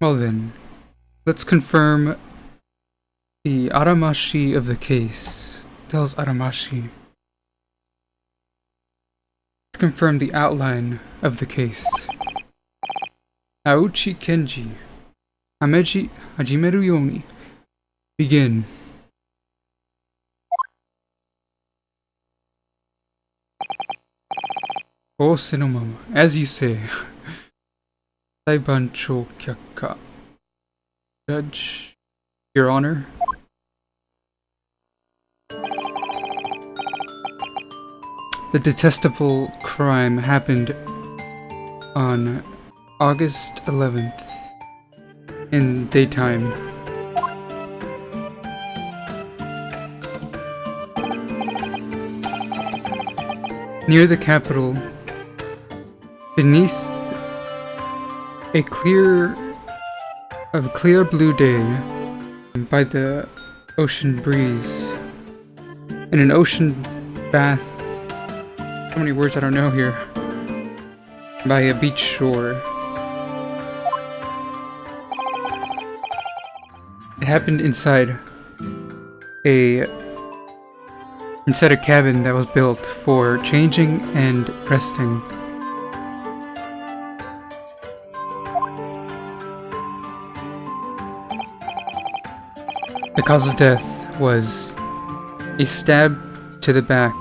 Well then, let's confirm the aramashi of the case. Tells aramashi. Let's confirm the outline of the case. Aochi Kenji. Hajimeru Yoni. Begin. Ose no mama. As you say. Saiban cho kyaka. Judge. Your Honor. The detestable crime happened on August 11th in daytime. Near the capital, beneath a clear blue day, by the ocean breeze, in an ocean bath. So many words I don't know here. By a beach shore. It happened inside a cabin that was built for changing and resting. The cause of death was a stab to the back.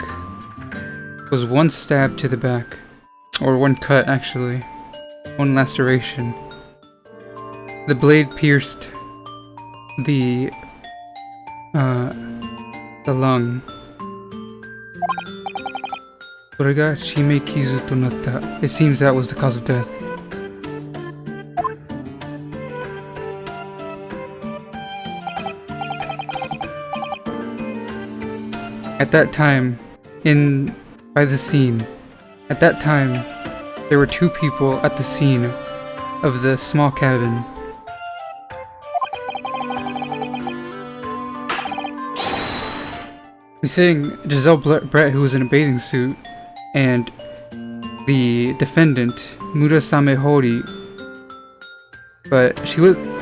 It was one stab to the back. Or one cut, actually. One laceration. The blade pierced the lung. It seems that was the cause of death. At that time, at that time, there were two people at the scene of the small cabin. He's saying Giselle Brett, who was in a bathing suit, and the defendant, Murasame Hori, but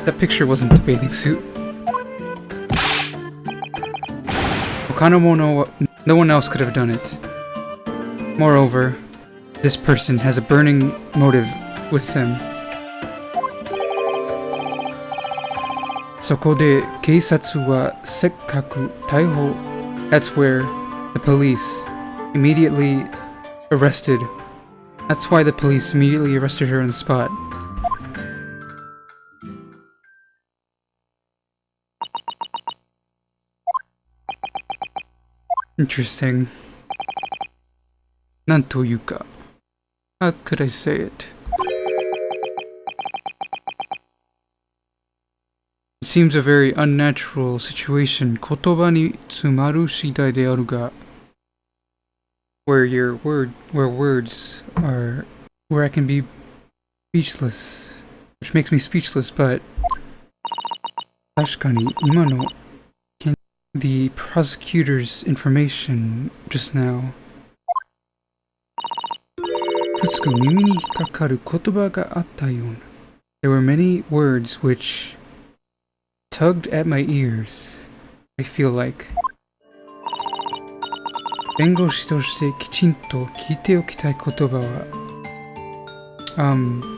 that picture wasn't the bathing suit. No one else could have done it. Moreover, this person has a burning motive with them. Sokode keisatsu wa sekkaku taiho. That's where the police immediately arrested. That's why the police immediately arrested her on the spot. Interesting. Nanto yuka. How could I say it? It seems a very unnatural situation. Kotoba ni tsumaru shidai de aru ga. Where I can be speechless. Which makes me speechless, but Tashukani, ima no the prosecutor's information just now. There were many words which tugged at my ears, I feel like.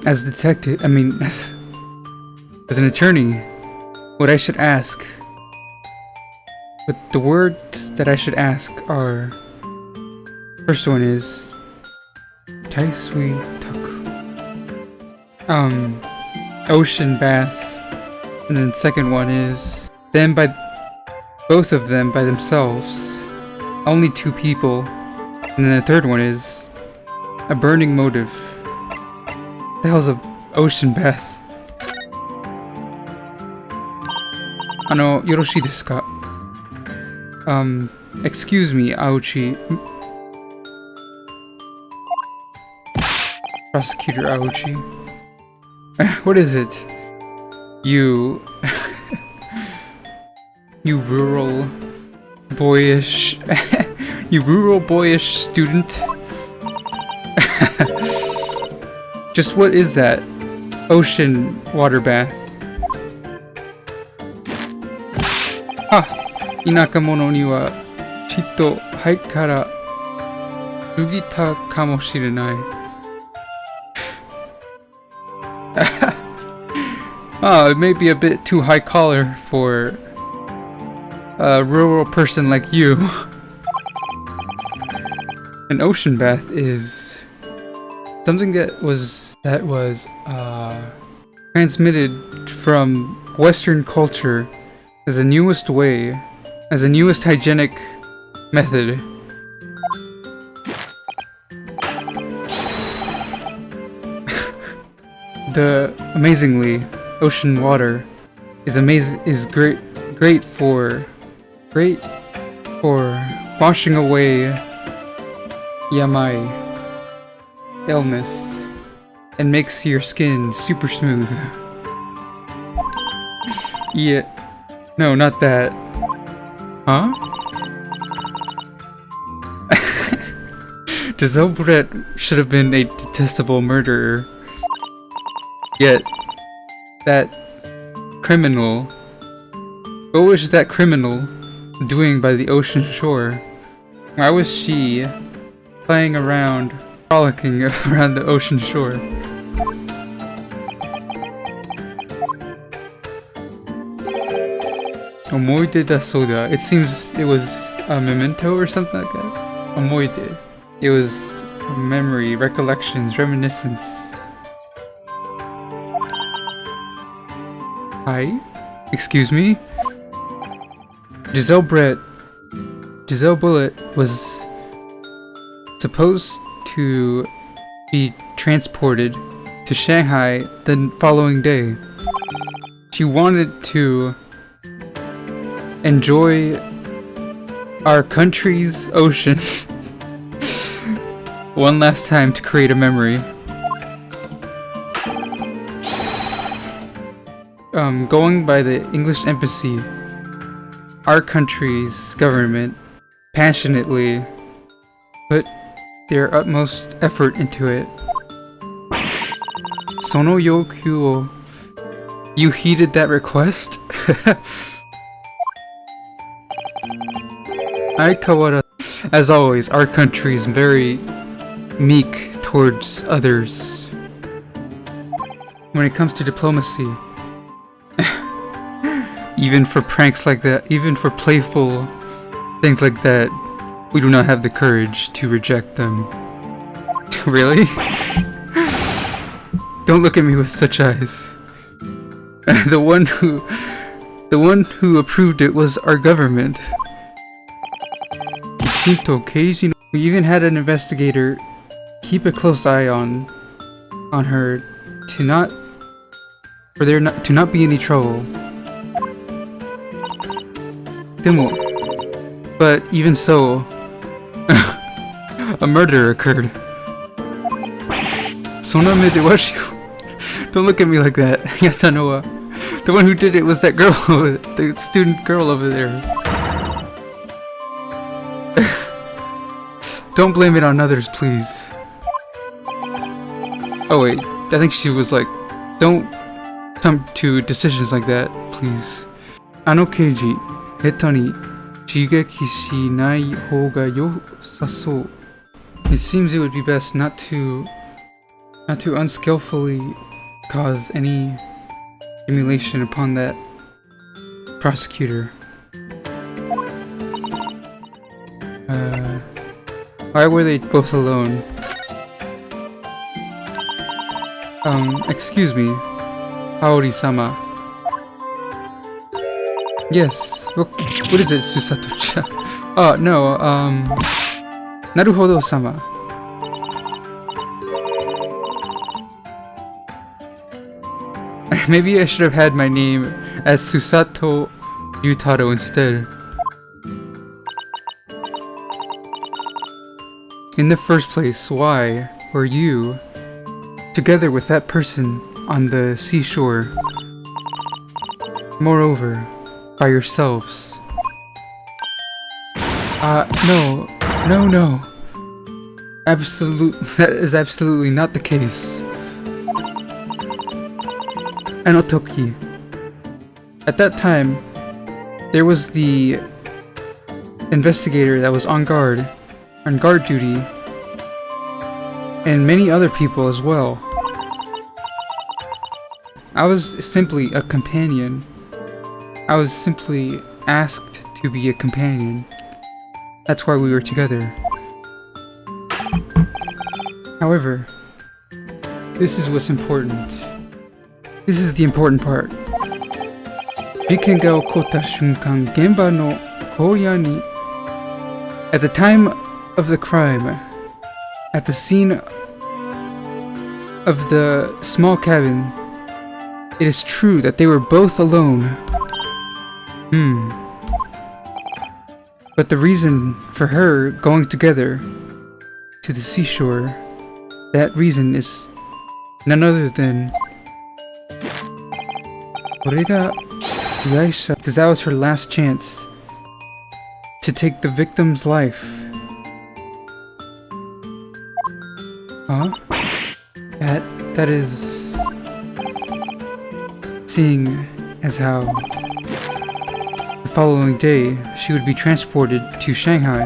As a detective, as an attorney, what I should ask, but the words that I should ask are, first one is Taisui Taku. Ocean bath. And then second one is both of them by themselves. Only two people. And then the third one is a burning motive. The hell's a ocean bath? Yoroshii desu ka? Excuse me, Aochi. Prosecutor Aochi. What is it? You rural boyish student. Just what is that? Ocean water bath. 田舎者にはきっと肺から過ぎたかもしれない。It may be a bit too high collar for a rural person like you. An ocean bath is something that was transmitted from Western culture as the newest way, as the newest hygienic method. Amazingly, ocean water is great for washing away yamai, illness, and makes your skin super smooth. Yeah, no, not that. Huh? Giselle Brett should have been a detestable murderer. Yet, that criminal... What was that criminal doing by the ocean shore? Why was she playing around, frolicking around the ocean shore? Omoide da soda. It seems it was a memento or something like that. Omoide. It was a memory, recollections, reminiscence. Hi? Excuse me? Giselle Bullet was supposed to be transported to Shanghai the following day. She wanted to enjoy our country's ocean one last time to create a memory. Going by the English embassy, our country's government passionately put their utmost effort into it. Sono yoku wo, you heeded that request? As always, our country is very meek towards others when it comes to diplomacy. Even for pranks like that, even for playful things like that, we do not have the courage to reject them. Really? Don't look at me with such eyes. The one who approved it was our government. We even had an investigator keep a close eye on her to not be any trouble. But even so, a murder occurred. Don't look at me like that. Yatanoa. The one who did it was that girl, the student girl over there. Don't blame it on others, please. Oh wait, I think she was like, don't come to decisions like that, please. Ano keiji, heta ni jigeki shinai hou ga yosasou. It seems it would be best not to unskillfully cause any stimulation upon that prosecutor. Why were they both alone? Excuse me, Haori-sama. Yes, what is it, Susato-chan? Oh, no, Naruhodo-sama. Maybe I should have had my name as Susato Yutaro instead. In the first place, why were you together with that person on the seashore? Moreover, by yourselves. No. That is absolutely not the case. Anotoki. At that time, there was the investigator that was on guard duty, and many other people as well. I was simply a companion. I was simply asked to be a companion. That's why we were together. However, this is what's important. This is the important part. 事件が起こった瞬間、現場の荒野に At the time of the crime, at the scene of the small cabin, it is true that they were both alone. But the reason for her going together to the seashore, that reason is none other than because that was her last chance to take the victim's life. Huh? That is seeing as how the following day she would be transported to Shanghai.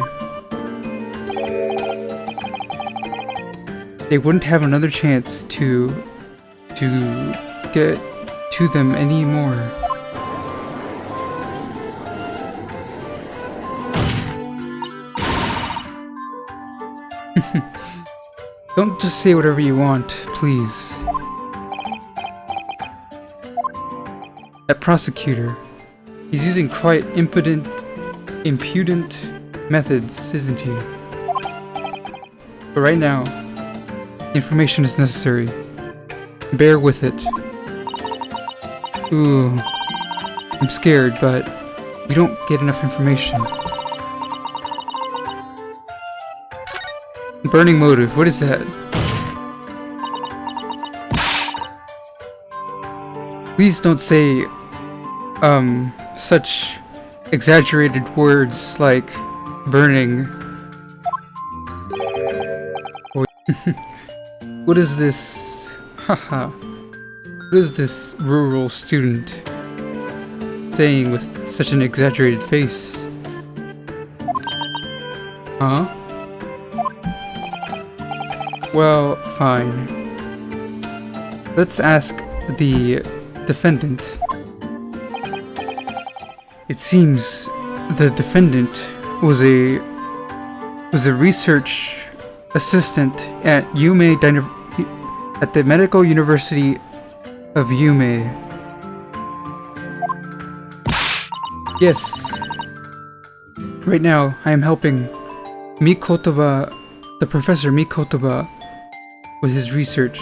They wouldn't have another chance to get to them anymore. Don't just say whatever you want, please. That prosecutor, he's using quite impudent methods, isn't he? But right now, information is necessary. Bear with it. Ooh, I'm scared, but we don't get enough information. Burning motive, what is that? Please don't say, such exaggerated words like burning. What is this? Haha. What is this rural student saying with such an exaggerated face? Huh? Well, fine. Let's ask the defendant. It seems the defendant was a research assistant at at the Medical University of Yume. Yes. Right now, I am helping Mikotoba, the Professor Mikotoba, with his research.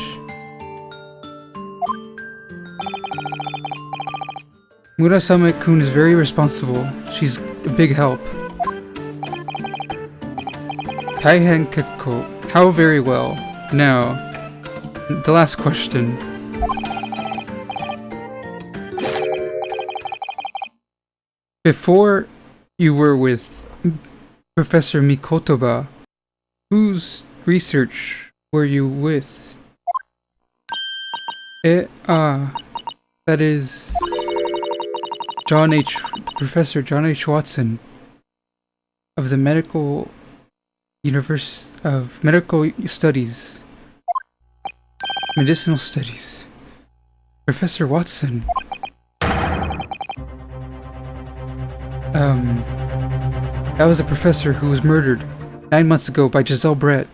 Murasame-kun is very responsible. She's a big help. Taihen kekko. How very well. Now, the last question. Before you were with Professor Mikotoba, whose research were you with? That is Professor John H. Watson of the Medical Studies. Medicinal Studies. Professor Watson. That was a professor who was murdered 9 months ago by Giselle Brett.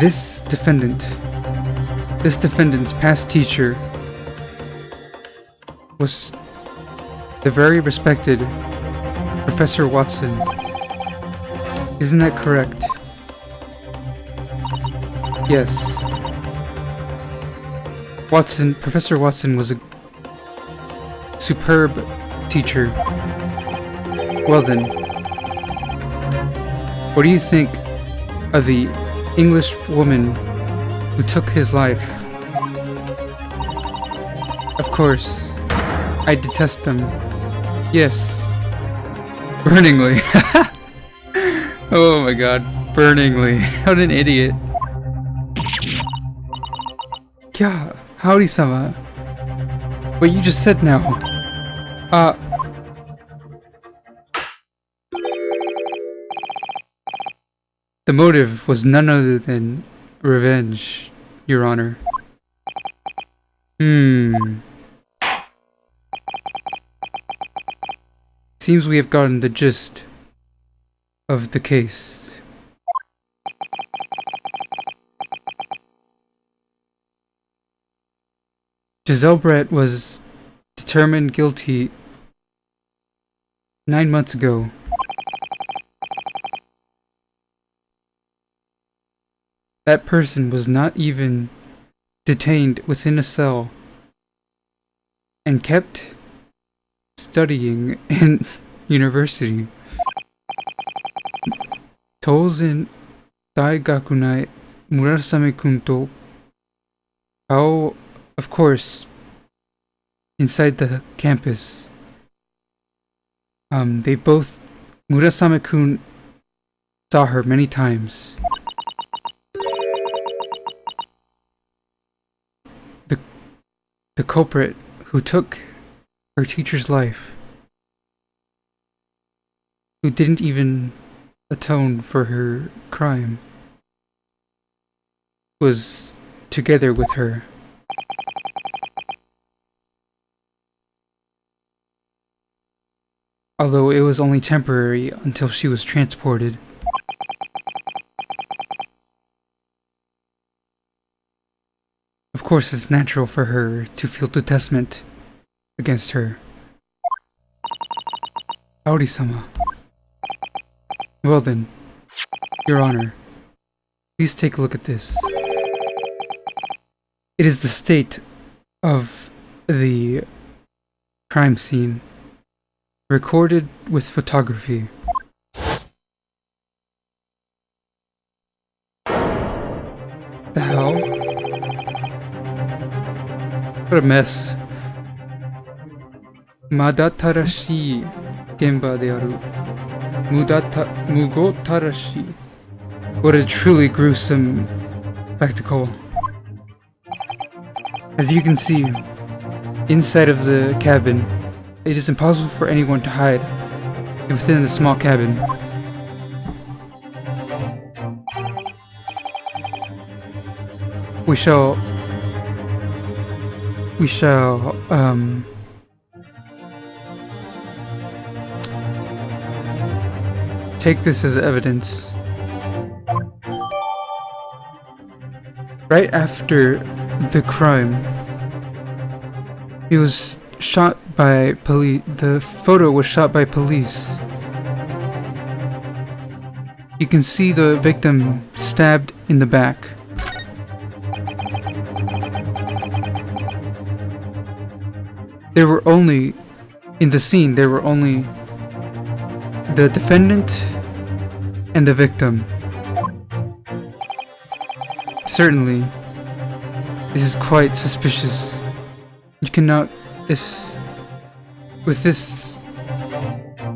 This defendant's past teacher was the very respected Professor Watson. Isn't that correct? Yes. Professor Watson was a superb teacher. Well then, what do you think of the English woman who took his life? Of course, I detest them. Yes. Burningly. Oh my god, burningly. What an idiot. Yeah, Howdy-sama. What you just said now. The motive was none other than revenge, Your Honor. Seems we have gotten the gist of the case. Giselle Brett was determined guilty 9 months ago. That person was not even detained within a cell and kept studying in university. Touzen Daigyakuten Murasame-kun to Kao, of course, inside the campus. They both, Murasame-kun saw her many times. The culprit who took her teacher's life, who didn't even atone for her crime, was together with her. Although it was only temporary until she was transported. Of course, it's natural for her to feel detestment against her. Howdy-sama. Well then, Your Honor, please take a look at this. It is the state of the crime scene, recorded with photography. The hell? What a mess. Madatarashi genba de aru. Mugotarashi. What a truly gruesome spectacle. As you can see, inside of the cabin, it is impossible for anyone to hide within the small cabin. We shall take this as evidence. Right after the crime, he was shot by police. The photo was shot by police. You can see the victim stabbed in the back. There were only, in the scene, there were only the defendant and the victim. Certainly, this is quite suspicious. You cannot, with this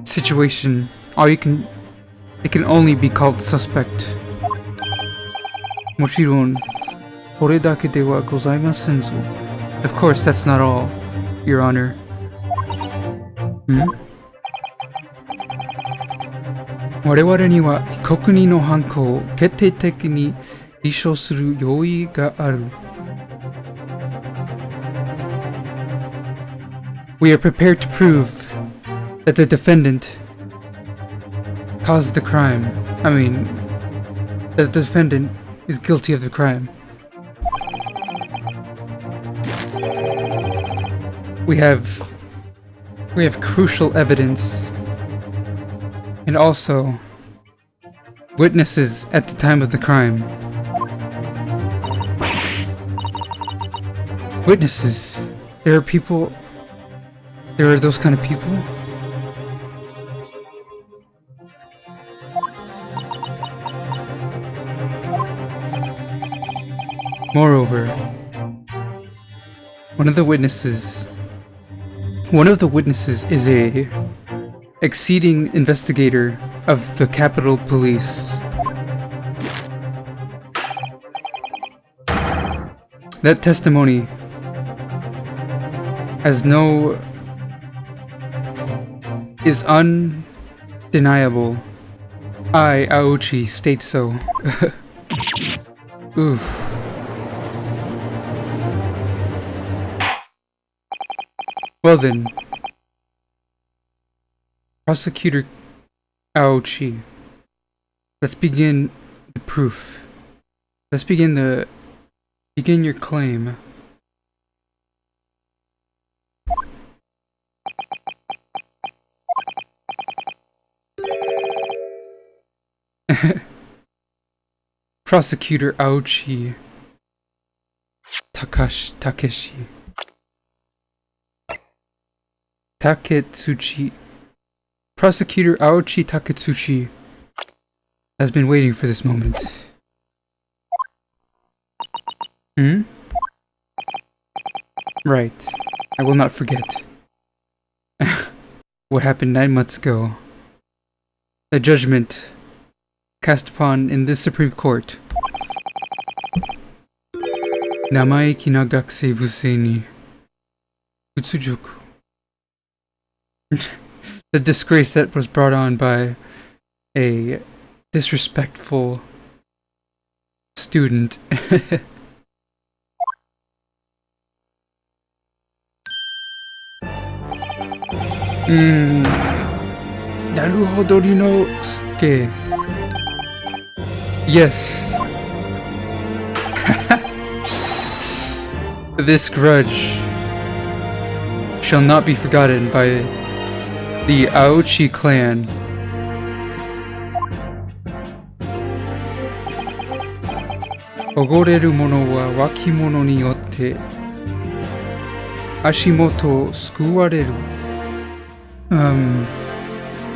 situation, it can only be called suspect. Mochiron, kore dake de wa gozaimasen zo. Of course, that's not all, Your Honor. Wareware ni wa hikoku ni no hanko o kettei-teki ni rishou suru yoi ga aru. We are prepared to prove that the defendant caused the crime. That the defendant is guilty of the crime. We have crucial evidence and also witnesses at the time of the crime. Witnesses. There are those kind of people. Moreover, one of the witnesses is a exceeding investigator of the Capitol Police. That testimony as no is undeniable. I, Aochi, state so. Oof. Well then, Prosecutor Aochi, let's begin the proof. Let's begin your claim. Prosecutor Aochi Taketsuchi. Prosecutor Aochi Taketsuchi has been waiting for this moment. Right. I will not forget. What happened 9 months ago. The judgment cast upon in this Supreme Court. Namaeki na gakusei busei ni utsujoku. The disgrace that was brought on by a disrespectful student. Naruhodo rinosuke. Yes. This grudge shall not be forgotten by the Aochi clan. Ogoreru mono wa wakimono ni yotte ashimoto sukuwareru.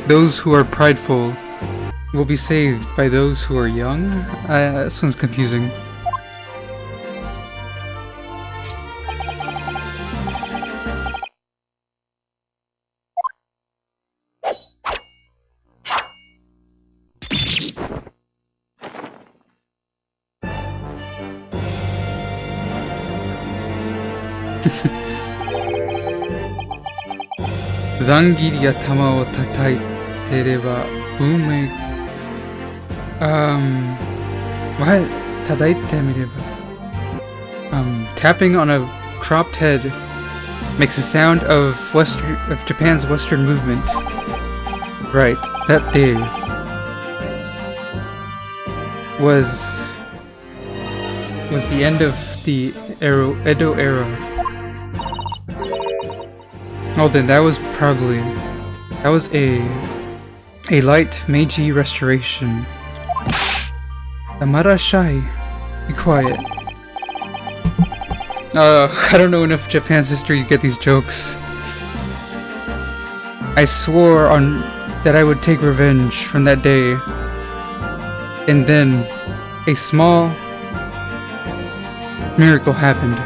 Those who are prideful will be saved by those who are young? This one's confusing. Zangiri ya tama o tataitereba bume. What? Tadaite mireba. Tapping on a cropped head makes a sound of Japan's Western movement. Right, that day was the end of the Edo era. Oh, then that was a light Meiji restoration. Amarashai, be quiet. I don't know enough Japan's history to get these jokes. I swore that I would take revenge from that day, and then a small miracle happened.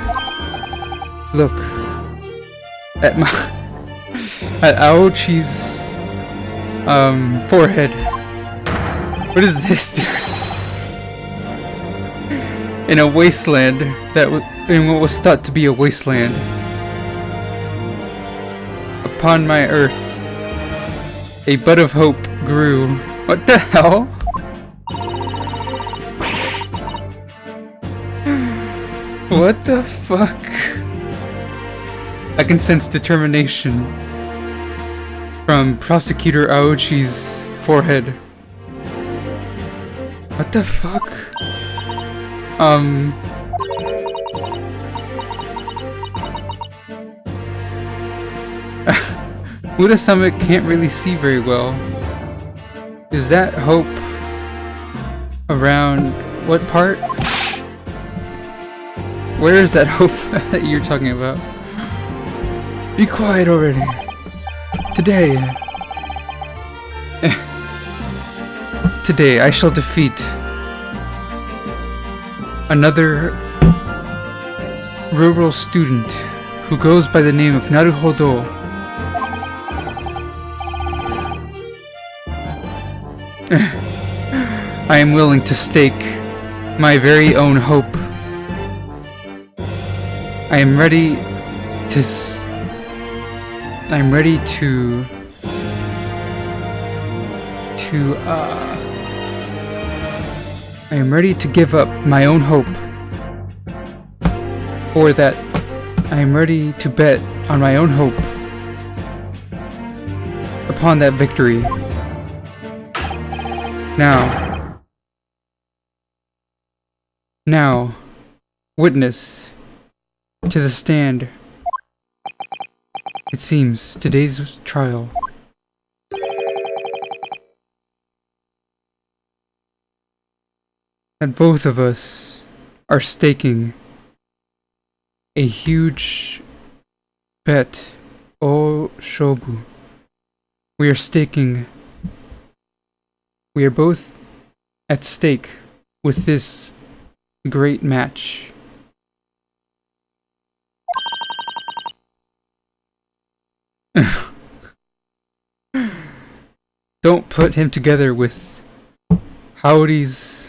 Look at at Aochi's forehead. What is this, dude? In a wasteland in what was thought to be a wasteland, upon my earth, a bud of hope grew. What the hell? What the fuck? I can sense determination from Prosecutor Aochi's forehead. What the fuck? Murasame can't really see very well. Is that hope around what part? Where is that hope that you're talking about? Be quiet already. Today I shall defeat another rural student who goes by the name of Naruhodo. I am willing to stake my very own hope. I am ready to I'm ready to I am ready to give up my own hope, or that I am ready to bet on my own hope upon that victory. Now, witness to the stand. It seems today's trial that both of us are staking a huge bet. Oh, Shobu. We are both at stake with this great match. Don't put him together with Howdy's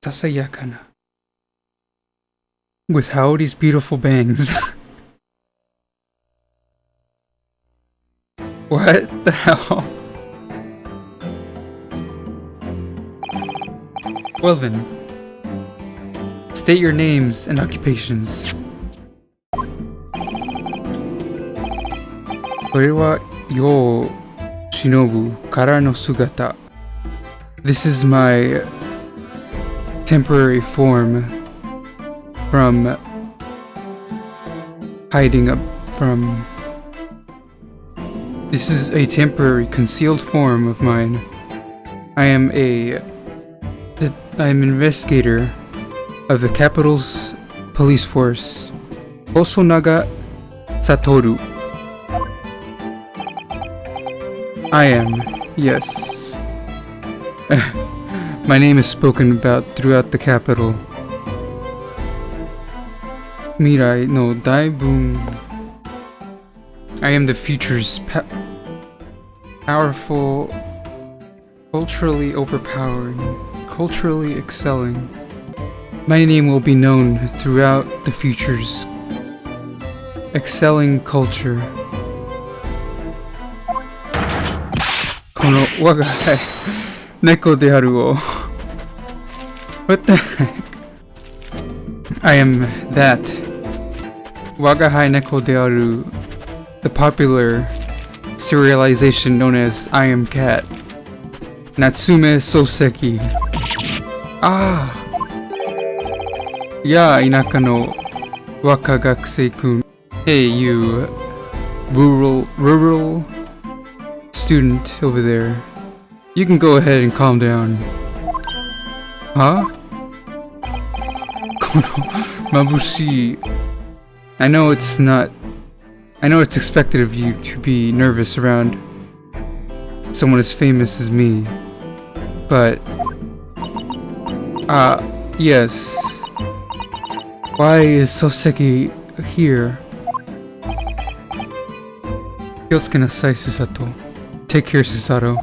Sasayakana. With Howdy's beautiful bangs. What the hell? Well then, state your names and occupations. これは世を忍ぶからの姿. This is my temporary form from hiding up from. This is a temporary concealed form of mine. I am an investigator of the capital's police force. Hosonaga Satoru. I am, yes. My name is spoken about throughout the capital. Mirai no Daibun. I am the future's powerful, culturally overpowering, culturally excelling. My name will be known throughout the future's excelling culture. この我が輩猫であるを What the heck? I am that 我が輩猫である the popular serialization known as I am cat Natsume Soseki. Ah, yeah, inaka no wakagakusei-kun. Hey, you rural student over there. You can go ahead and calm down. Huh? Mabushi. I know it's expected of you to be nervous around someone as famous as me. But yes. Why is Soseki here? Kyotsuke nasai, Susato. Take care, Susato.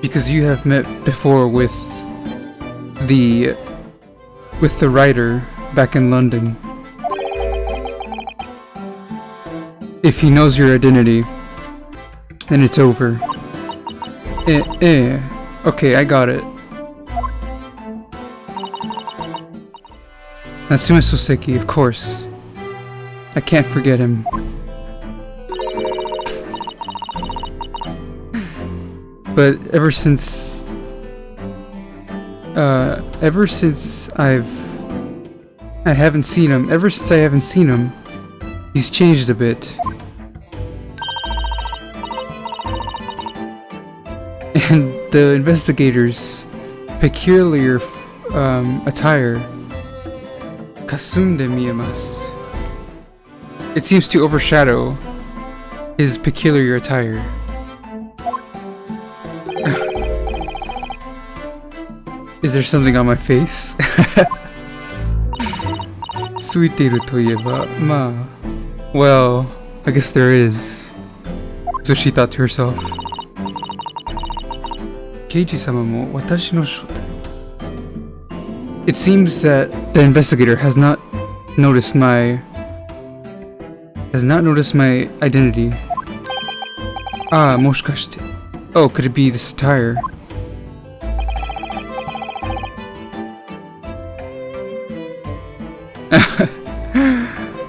Because you have met before with the writer back in London. If he knows your identity, then it's over. Okay, I got it. Natsume Soseki, of course. I can't forget him. But ever since I haven't seen him, he's changed a bit. And the investigator's peculiar attire, kasunde miemasu. It seems to overshadow his peculiar attire. Is there something on my face? Suiteru toieba, ma. Well, I guess there is. So she thought to herself. Keiji-sama mo watashi no shotai. It seems that the investigator has not noticed my identity. Ah, moshikashite. Oh, could it be this attire?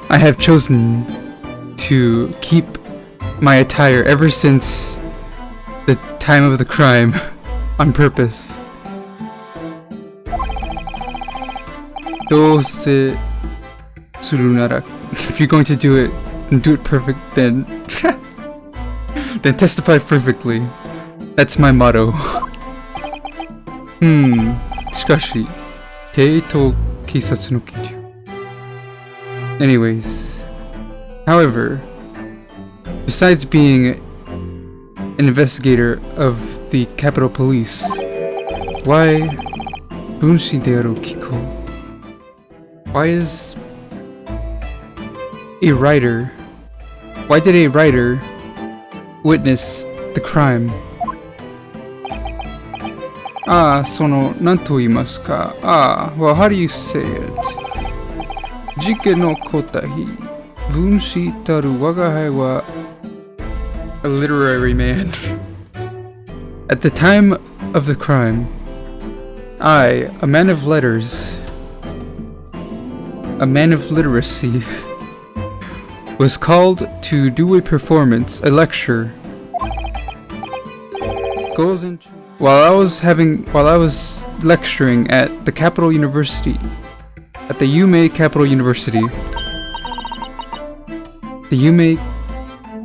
I have chosen to keep my attire ever since the time of the crime on purpose. Dose suru nara. If you're going to do it, then do it perfect, then then testify perfectly. That's my motto. Shikashi, tei to keisatsu no kiju. Anyways, however, besides being an investigator of the Capitol Police, why bunshi de aru kiko? Why is a writer? Why did a writer witness the crime? Ah, sono nanto imasu ka? Ah, well, how do you say it? Jike no kotahi, bunshi taru wagahai wa a literary man. At the time of the crime, I, a man of letters, a man of literacy, was called to do a performance, a lecture. Goes into while I was lecturing at the Capital University, at the Yume Capital University. The Yume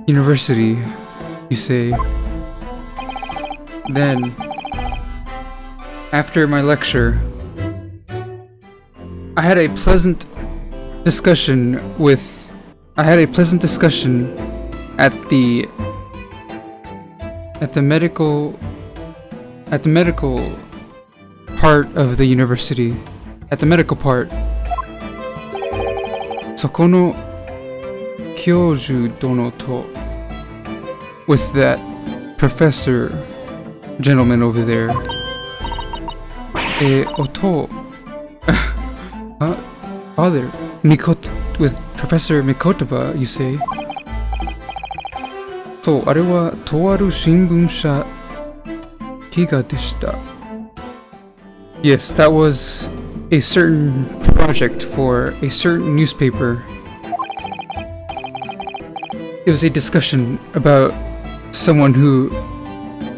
University, you say. Then, after my lecture, I had a pleasant discussion at the medical part of the university. At the medical part. Sokono Kyoju dono to, with that professor gentleman over there. Oto. Father, with Professor Mikotoba, you say. So, あれはとある新聞社記画でした。Yes, that was a certain project for a certain newspaper. It was a discussion about someone who,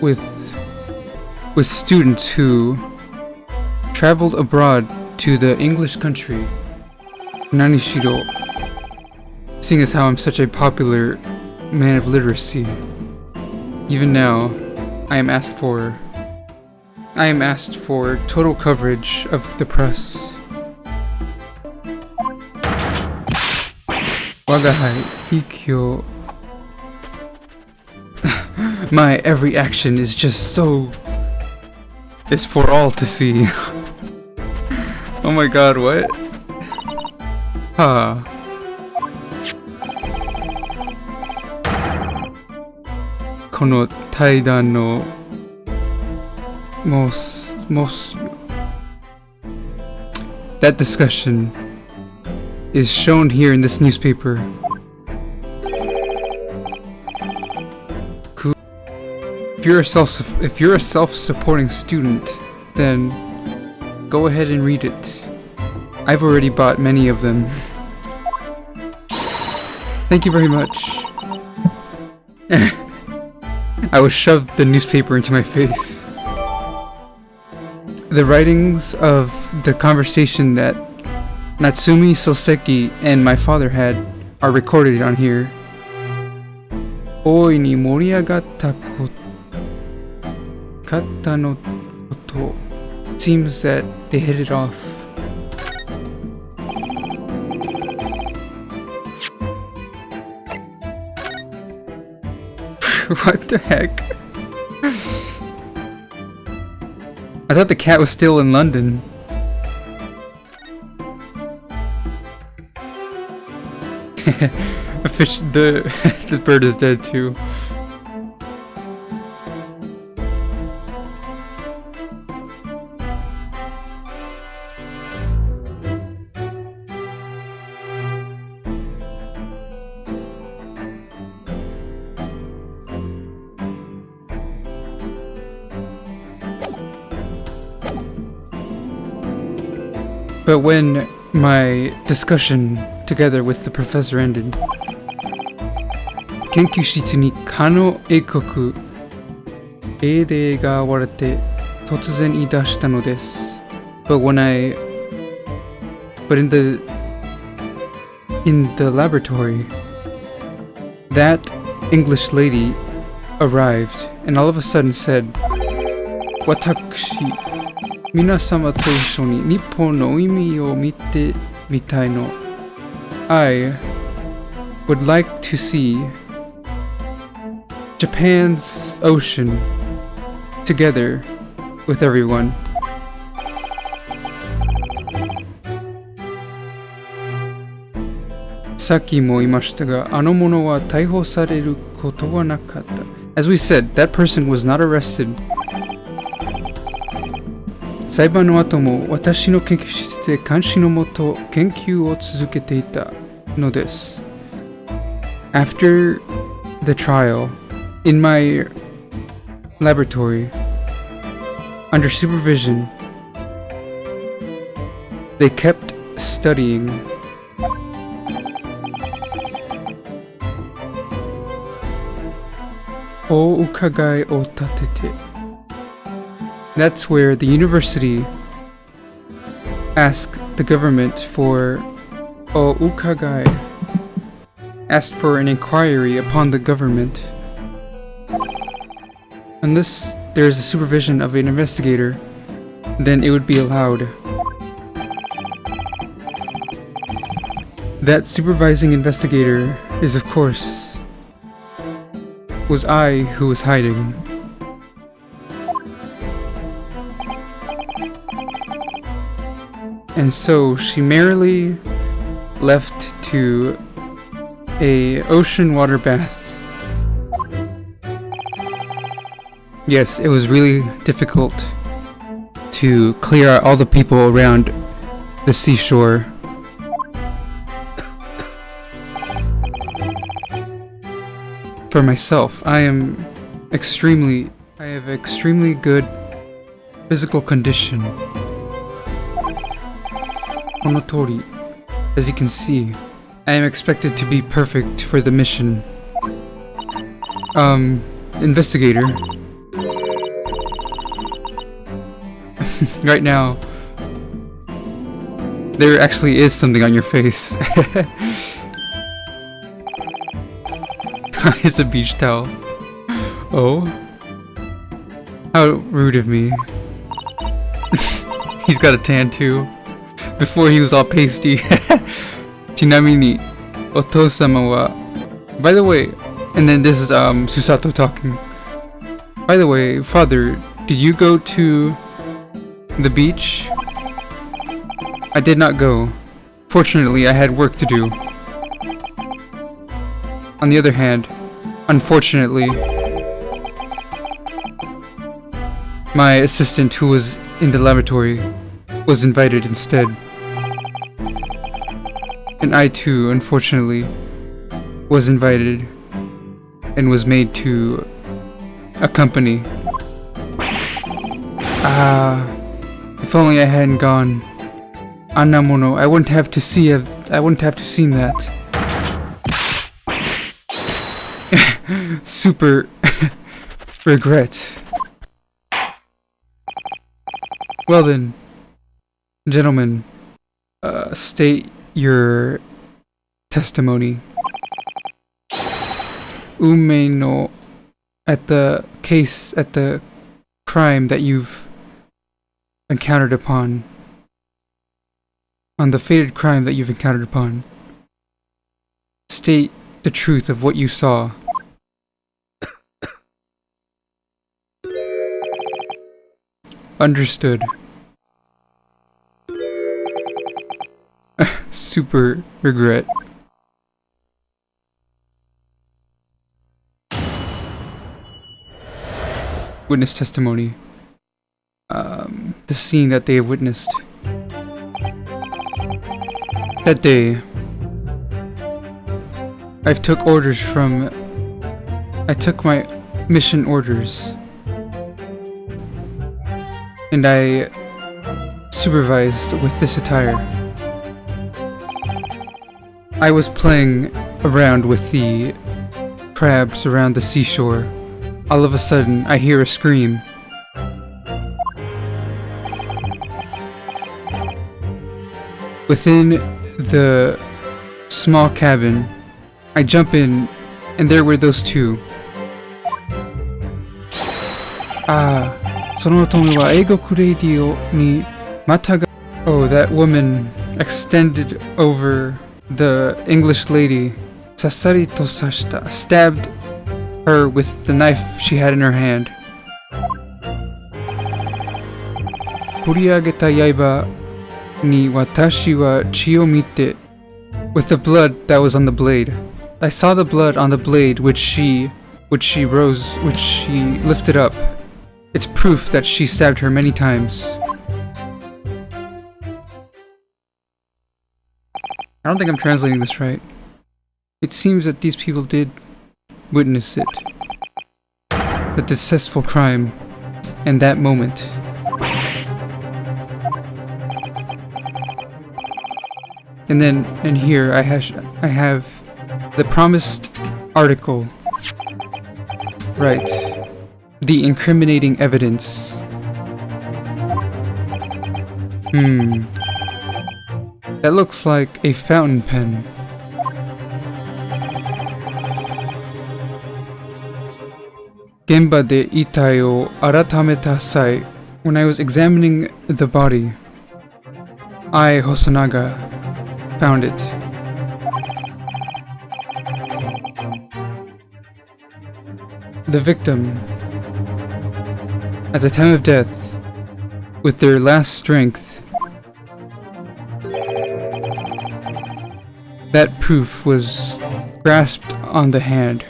with students who traveled abroad to the English country. Nanishiro, seeing as how I'm such a popular man of literacy, even now, I am asked for total coverage of the press. Wagahai Ikkyo. My every action is just so... it's for all to see. Oh my god, what? Huh. Kono taidan no that discussion is shown here in this newspaper. If you're a self-supporting student, then go ahead and read it. I've already bought many of them. Thank you very much. I was shoved the newspaper into my face. The writings of the conversation that Natsumi Soseki and my father had are recorded on here. Oi ni moriagatta kata no koto. Seems that they hit it off. What the heck? I thought the cat was still in London. The bird is dead too. But when my discussion together with the professor ended, 研究室にかの英国英霊が現れて突然言い出したのです。But in the laboratory, that English lady arrived and all of a sudden said, 私、皆様と一緒に日本の海を見てみたいの。I would like to see Japan's ocean together with everyone. さっきも言いましたが、あの者は逮捕されることはなかった。As we said, that person was not arrested. 裁判の後も私の研究室で監視のもと研究を続けていたのです。After the trial, in my laboratory, under supervision, they kept studying. O ukagai o tatete. That's where the university asked the government for o ukagai, asked for an inquiry upon the government. Unless there is a supervision of an investigator, then it would be allowed. That supervising investigator is, of course, was I who was hiding. And so she merrily left to a ocean water bath. Yes, it was really difficult to clear out all the people around the seashore. For myself, I have extremely good physical condition. Onotori, as you can see, I am expected to be perfect for the mission. Investigator. Right now, there actually is something on your face. It's a beach towel. Oh? How rude of me. He's got a tan too. Before he was all pasty. Chinamini, Oto-sama wa... By the way, and then this is Susato talking. By the way, father, did you go to the beach? I did not go. Fortunately, I had work to do. On the other hand, unfortunately, my assistant who was in the laboratory was invited instead. And I too, unfortunately, was invited and was made to accompany. If only I hadn't gone. Anamono, I wouldn't have to seen that. Super regret. Well then, gentlemen, state your testimony. Ume no, at the crime that you've encountered upon. On the fated crime that you've encountered upon. State the truth of what you saw. Understood. Super regret. Witness testimony. The scene that they have witnessed. That day, I took my mission orders. And I supervised with this attire. I was playing around with the crabs around the seashore. All of a sudden, I hear a scream. Within the small cabin, I jump in, and there were those two. Oh, that woman extended over the English lady. Stabbed her with the knife she had in her hand. With the blood that was on the blade. I saw the blood on the blade which she lifted up. It's proof that she stabbed her many times. I don't think I'm translating this right. It seems that these people did witness it. The distasteful crime in that moment. And then, and here I have the promised article. Right. The incriminating evidence. That looks like a fountain pen. Genba de itai o aratameta sai. When I was examining the body, I, Hosonaga, found it. The victim, at the time of death, with their last strength, that proof was grasped on the hand.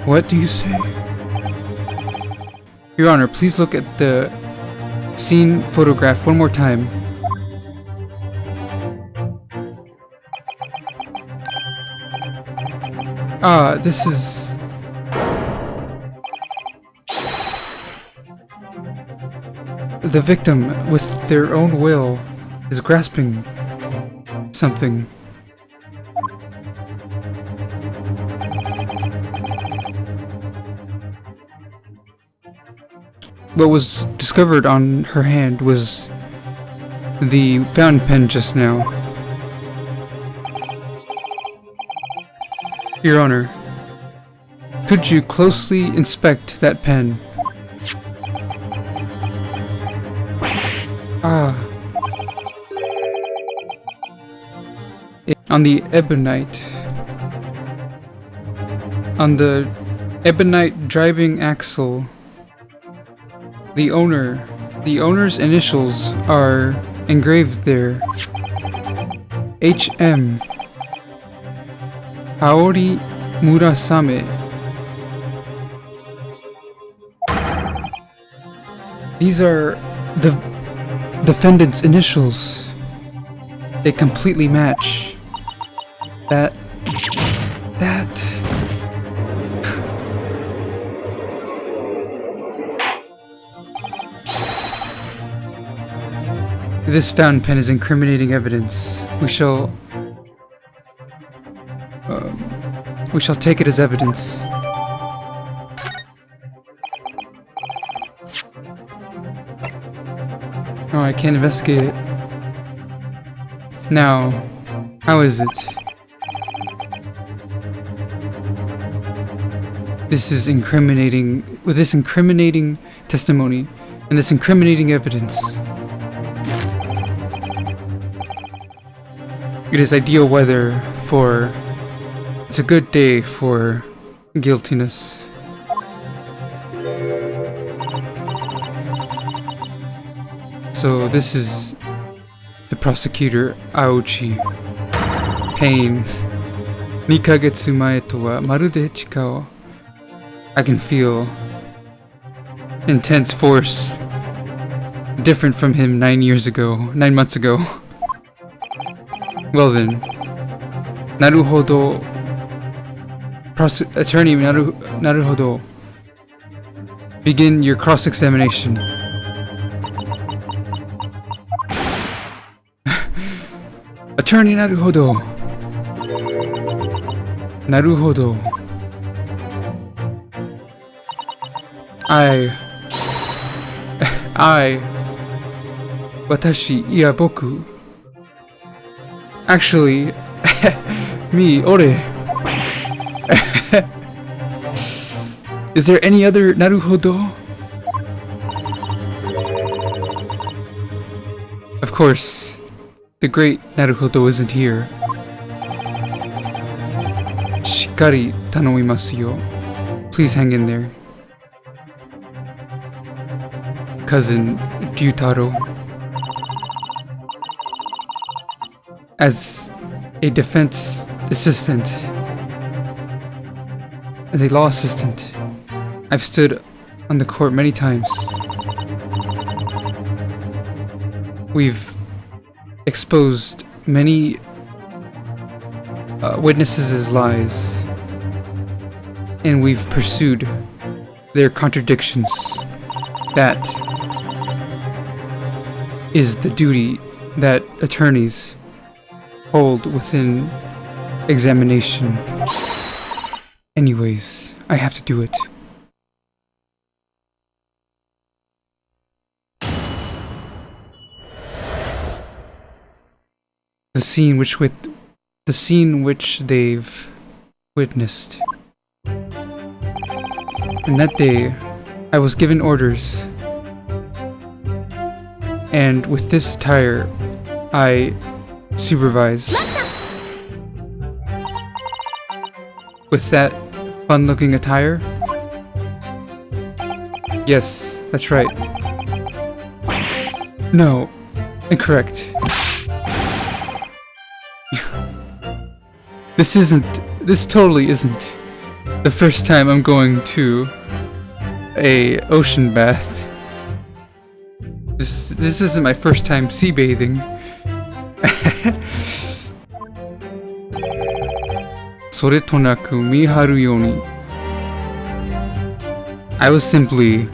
What do you say? Your Honor, please look at the scene photograph one more time. This is... The victim, with their own will, is grasping something. What was discovered on her hand was the fountain pen just now. Your Honor, could you closely inspect that pen? On the ebonite driving axle, the owner's initials are engraved there. HM Aori Murasame. These are the defendant's initials. They completely match. That... This fountain pen is incriminating evidence. We shall take it as evidence. Oh, I can't investigate it. Now, how is it? This is incriminating, with this incriminating testimony and this incriminating evidence. It is ideal weather for... It's a good day for guiltiness. So this is the prosecutor, Aochi. Pain. 2ヶ月前とはまるで違う. I can feel intense force. Different from him 9 months ago. Well then. Naruhodo. Attorney Naruhodo. Begin your cross-examination. Attorney Naruhodo. Naruhodo. Watashi, iya boku. Actually, me, ore. Is there any other Naruhodo? Of course, the great Naruhodo isn't here. Shikari tanomimasu yo. Please hang in there. Cousin Ryutaro. As a defense assistant, as a law assistant, I've stood on the court many times. We've exposed many witnesses' lies, and we've pursued their contradictions. That is the duty that attorneys hold within examination. Anyways, I have to do it. The scene which they've witnessed. And that day, I was given orders. And with this attire, I supervised. With that fun-looking attire? Yes, that's right. No, incorrect. This totally isn't the first time I'm going to a ocean bath. This isn't my first time sea bathing. Sore tonaku miharu yoni. I was simply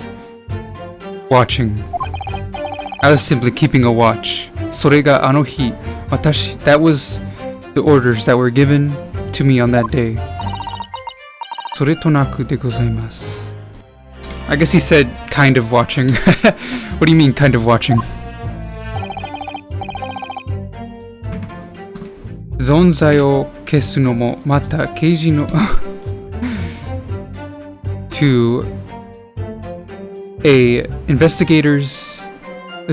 watching. I was simply keeping a watch. Sore ga ano hi, watashi. That was the orders that were given to me on that day. Sore tonaku de gozaimasu. I guess he said kind of watching. What do you mean kind of watching? Zonzai o kesu no mo mata keiji no to a investigator's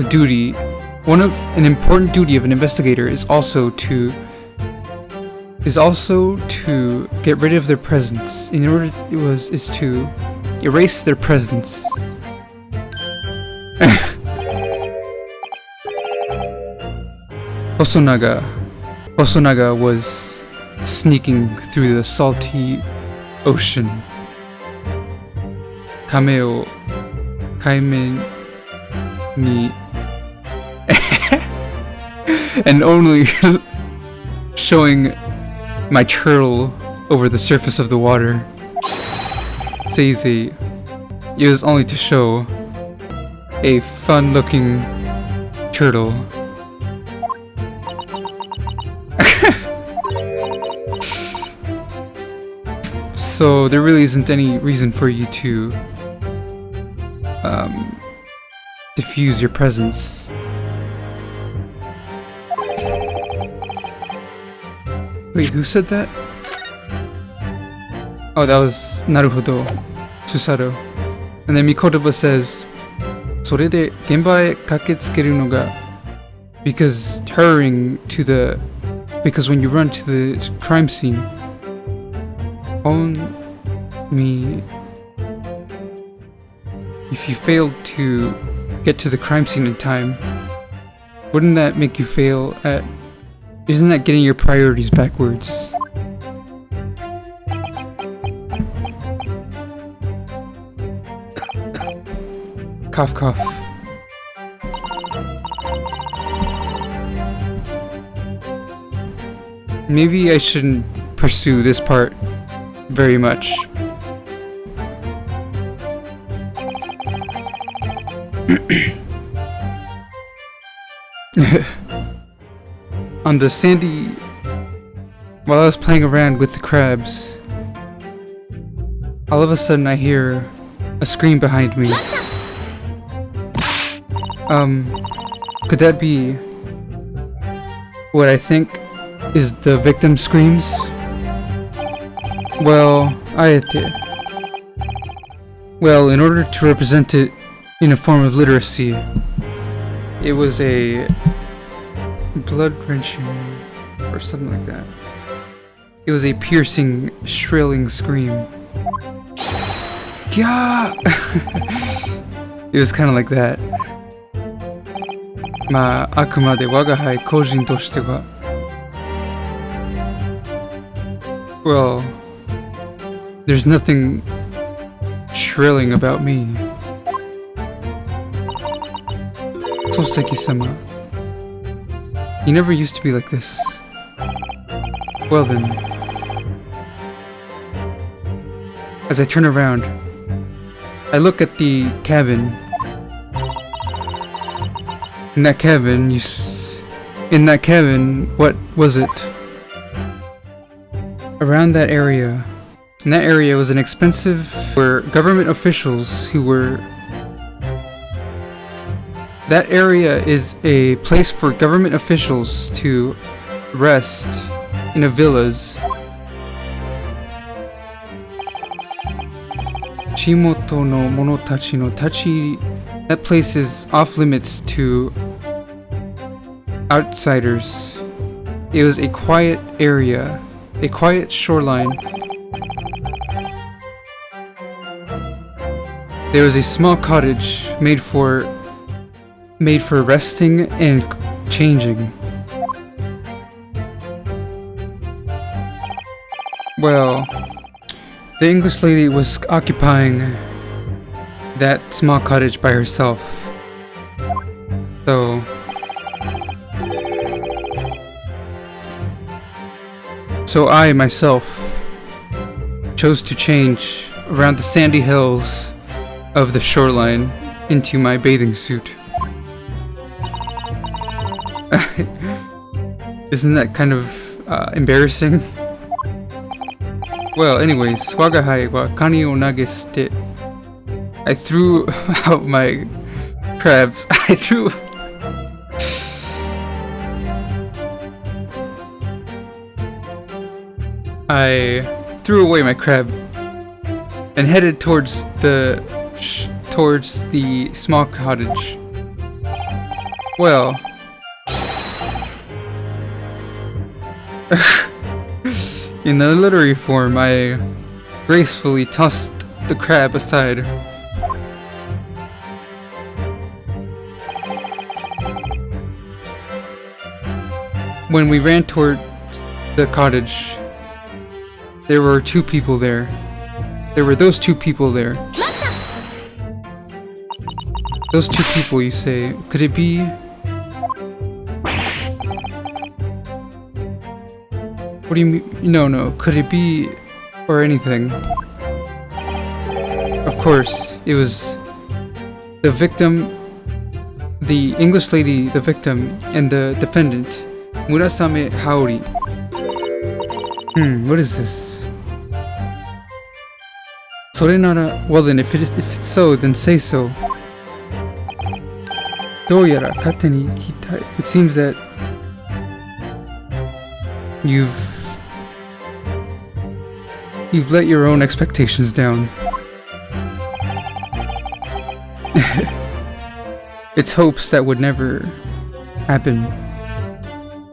duty. An important duty of an investigator is also to get rid of their presence. Is to erase their presence. Hosonaga was sneaking through the salty ocean. Kame o kaime ni and only showing my turtle over the surface of the water. It was only to show a fun-looking turtle. So there really isn't any reason for you to diffuse your presence. Wait, who said that? Oh, that was Naruhodo, Susaru. And then Mikotoba says, それで現場へ駆けつけるのが because when you run to the crime scene, if you failed to get to the crime scene in time, wouldn't that make you fail at... Isn't that getting your priorities backwards? Cough cough. Maybe I shouldn't pursue this part very much. on the sandy, while I was playing around with the crabs, all of a sudden I hear a scream behind me. Could that be what I think is the victim screams? Well, in order to represent it in a form of literacy, it was a blood-wrenching or something like that. It was a piercing, shrilling scream. Yeah. It was kind of like that. まあ、あくまで我が輩個人としては Well, there's nothing shrilling about me. Soseki-sama, you never used to be like this. Well then. As I turn around, I look at the cabin. In that cabin, what was it? Around that area. In that area was an expensive, where government officials who were... That area is a place for government officials to rest in a villas. Chimoto no monotachi no tachi. That place is off limits to outsiders. It was a quiet area, a quiet shoreline. There was a small cottage made for resting and changing. Well, the English lady was occupying that small cottage by herself. So I myself chose to change around the sandy hills of the shoreline into my bathing suit. Isn't that kind of embarrassing? Well, anyways, wagahai wa kani o nageshite. I threw out my crabs. I threw away my crab and headed towards the small cottage. Well, in the literary form, I gracefully tossed the crab aside. When we ran toward the cottage, there were two people there. There were those two people there. Those two people, you say, could it be? What do you mean? No, could it be or anything? Of course, it was the victim, the English lady, the victim, and the defendant, Murasame Haori. What is this? Sorenara, well then, if it's so, then say so. Doyara kateni kitai. It seems that you've let your own expectations down. It's hopes that would never happen.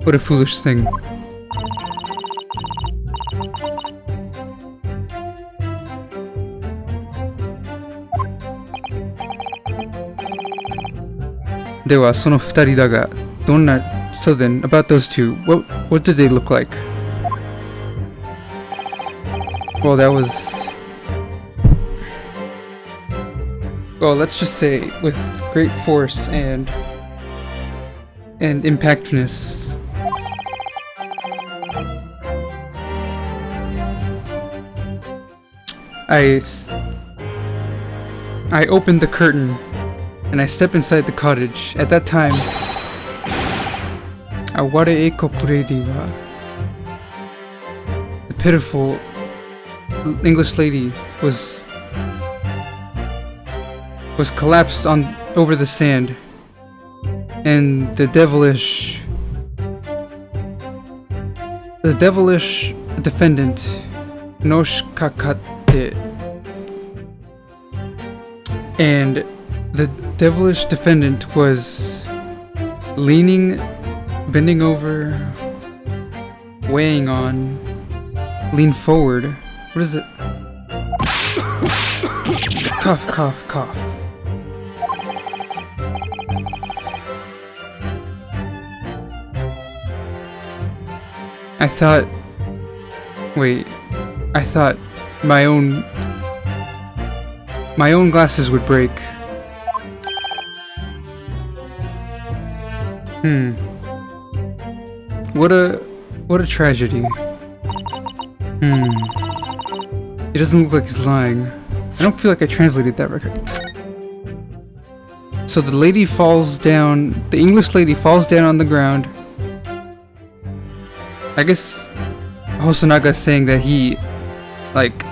What a foolish thing. Dewa, sono futari da ga, donna... So then, about those two, what did they look like? Well, that was... Well, let's just say, with great force and impactness. I opened the curtain and I step inside the cottage. At that time, Aware eko puredi wa. The pitiful English lady was collapsed on over the sand, and the devilish defendant Noshikakate, and the devilish defendant was bending over, weighing on, lean forward. What is it? Cough, cough, cough. I thought my own glasses would break. What a tragedy. It doesn't look like he's lying. I don't feel like I translated that record. So the lady falls down, the English lady falls down on the ground. I guess Hosonaga is saying that he, like,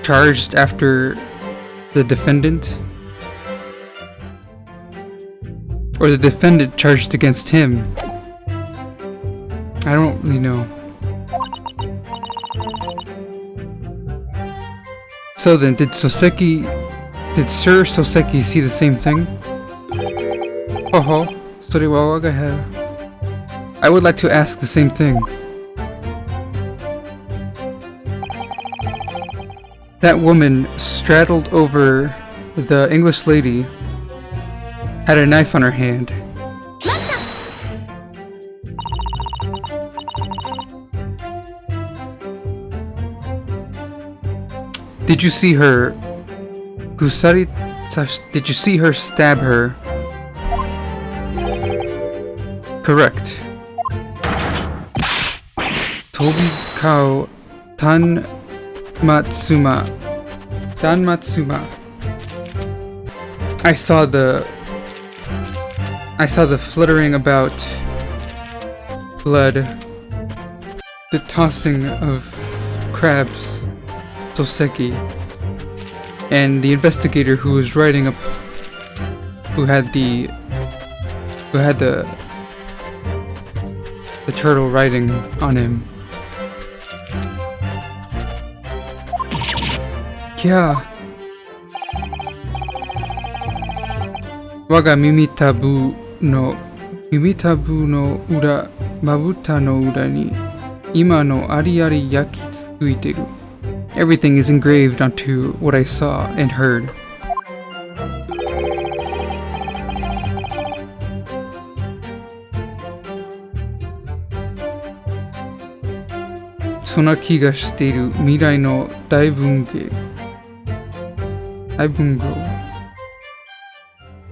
charged after the defendant. Or the defendant charged against him. I don't really know. So then, did Sir Soseki see the same thing? I would like to ask the same thing. That woman straddled over the English lady, had a knife on her hand. Did you see her did you see her stab her? Correct. Tobikao Tanmatsuma. I saw the fluttering about blood, the tossing of crabs, Soseki, and the investigator who was writing up, who had the turtle writing on him. Yeah. Waga mimitabu no ura, mabuta no ura ni ima no ari yakitsuiteru. Everything is engraved onto what I saw and heard. Sona kiga shiteiru mirai no daibungo.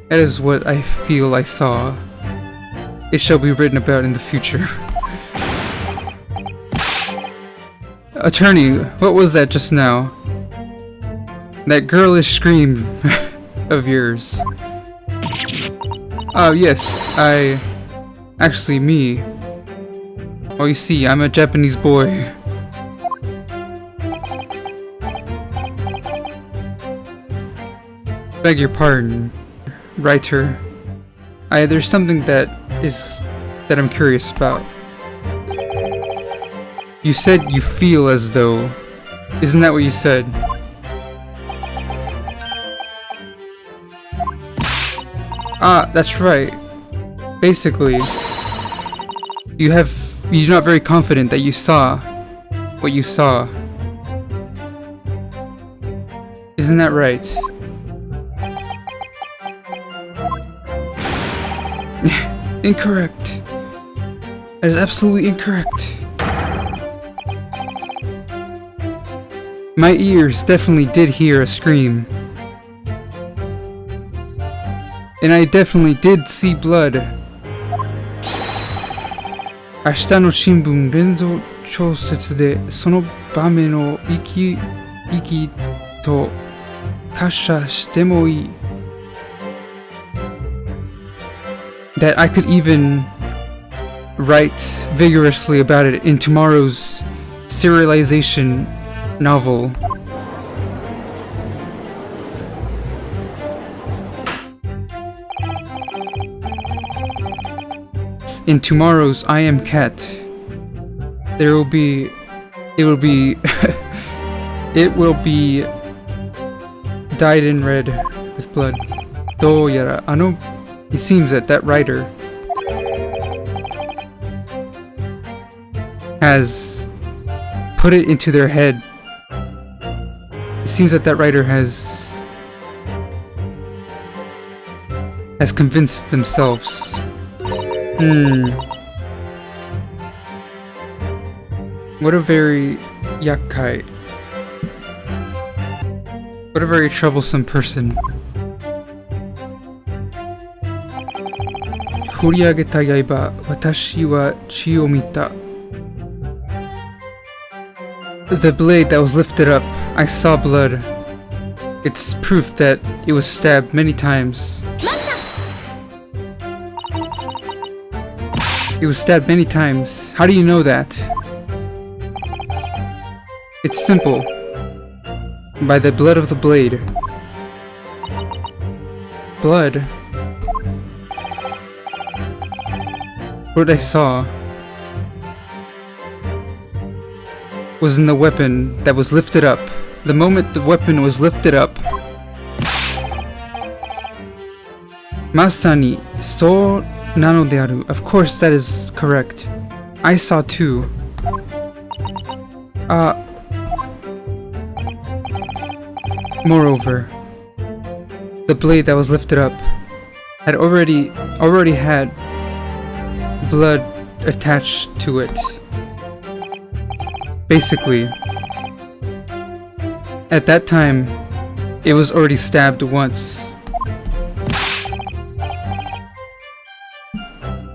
That is what I feel I saw. It shall be written about in the future. Attorney, what was that just now? That girlish scream of yours. Oh yes, me. Oh, you see, I'm a Japanese boy. Beg your pardon, writer. There's something that I'm curious about. You said you feel as though... Isn't that what you said? Ah, that's right. Basically, you're not very confident that you saw what you saw. Isn't that right? Incorrect. That is absolutely incorrect. My ears definitely did hear a scream. And I definitely did see blood. Ashita no Shimbun Renzo Chousetsu de sono bame no iki to kasha shite mo ii. That I could even write vigorously about it in tomorrow's serialization novel. In tomorrow's I Am Cat, it will be it will be dyed in red with blood. It seems that writer has put it into their head. It seems that writer has convinced themselves. What a very yakai. What a very troublesome person. Horiageta yaiba, watashi wa chi o mita. The blade that was lifted up, I saw blood. It's proof that it was stabbed many times. It was stabbed many times. How do you know that? It's simple. By the blood of the blade. Blood? What I saw was in the weapon that was lifted up. The moment the weapon was lifted up, Masani so nano de aru. Of course that is correct. I saw too. Moreover, the blade that was lifted up had already had blood attached to it. Basically, at that time, it was already stabbed once.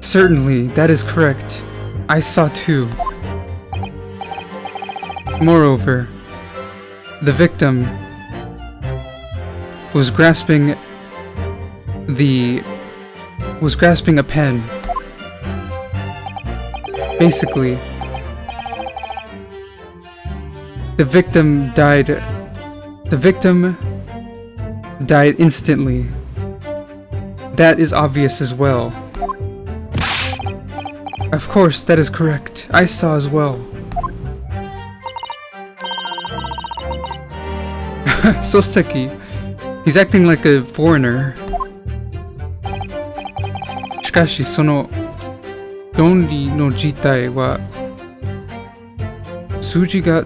Certainly, that is correct. I saw too. Moreover, the victim was grasping a pen. Basically, the victim died instantly. That is obvious as well. Of course, that is correct. I saw as well. Soseki. He's acting like a foreigner. Shikashi, sono donri no jitai wa suji ga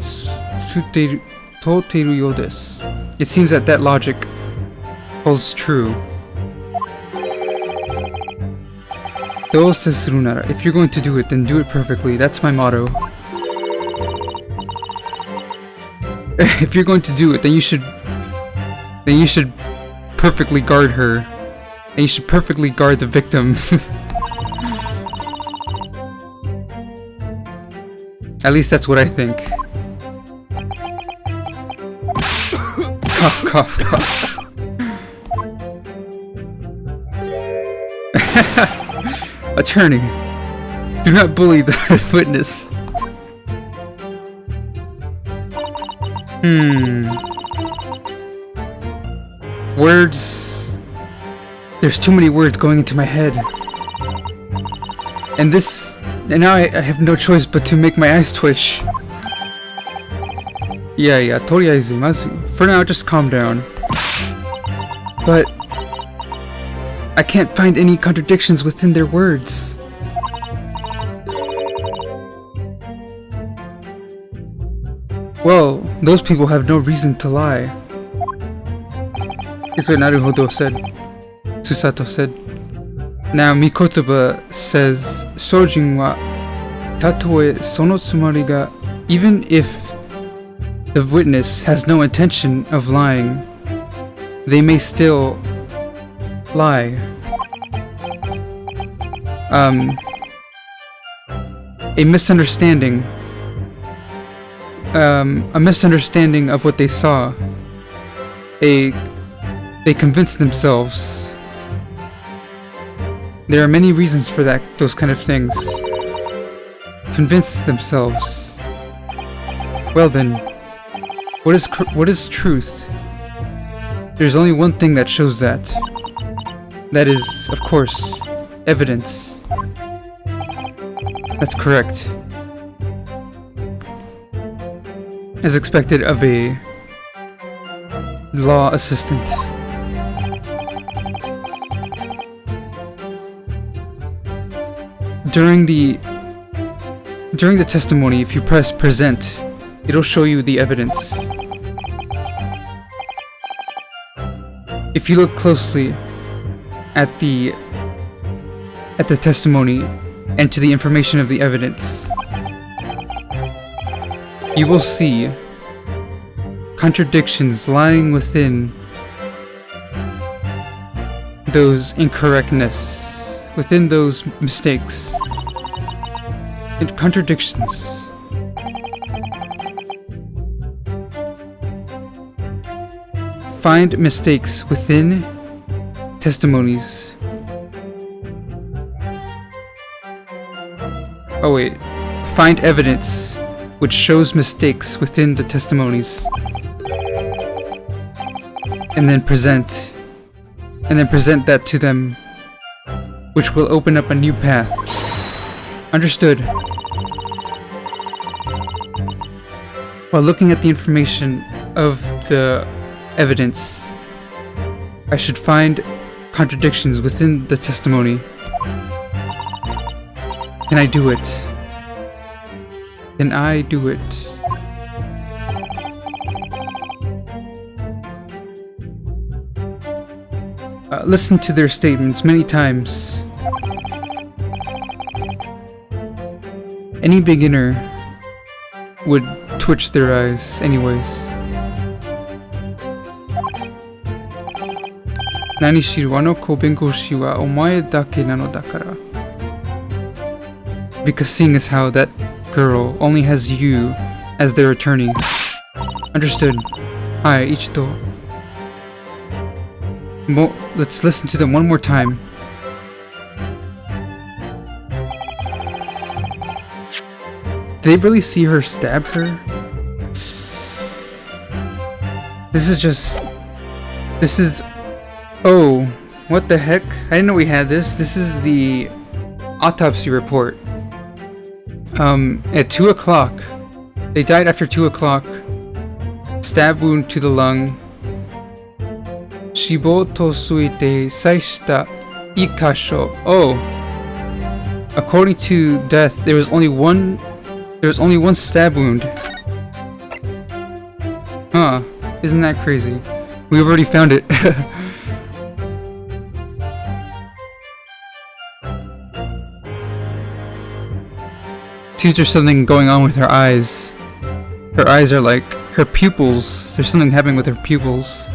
toteiru you desu. It seems that logic holds true. If you're going to do it, then do it perfectly. That's my motto. If you're going to do it, then you should perfectly guard her. And you should perfectly guard the victim. At least that's what I think. Cough, cough, cough. Attorney, do not bully the witness. Words. There's too many words going into my head. And now I have no choice but to make my eyes twitch. Yeah, toriaizu, mazu. For now, just calm down. But I can't find any contradictions within their words. Well, those people have no reason to lie. Is what Naruhodo said. Susato said. Now, Mikotoba says, Shojin wa tatoe sono tsumari ga, even if the witness has no intention of lying, they may still lie. A misunderstanding of what they saw. They convinced themselves. There are many reasons for those kind of things. convince themselves. Well then, what is truth? There's only one thing that shows that. That is, of course, evidence. That's correct. As expected of a law assistant. During the testimony, if you press present, it'll show you the evidence. If you look closely at the testimony and to the information of the evidence, you will see contradictions lying within those incorrectness, within those mistakes, and contradictions. Find mistakes within testimonies. Oh wait, find evidence which shows mistakes within the testimonies. And then present that to them, which will open up a new path. Understood. While looking at the information of the evidence, I should find contradictions within the testimony. Can I do it? Can I do it? Listen to their statements many times. Any beginner would twitch their eyes anyways. Nanishiru, wa no bengoshi wa omae dake nano dakara. Because seeing as how that girl only has you as their attorney. Understood. Hi, Ichido. Let's listen to them one more time. Did they really see her stab her? This is... Oh, what the heck? I didn't know we had this. This is the autopsy report. At 2 o'clock. They died after 2 o'clock. Stab wound to the lung. Shibou to suite saishita ikasho. Oh. According to death, there was only one stab wound. Huh. Isn't that crazy? We've already found it. Seems there's something going on with her eyes. Her eyes are like her pupils. There's something happening with her pupils.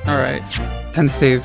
Alright, time to save.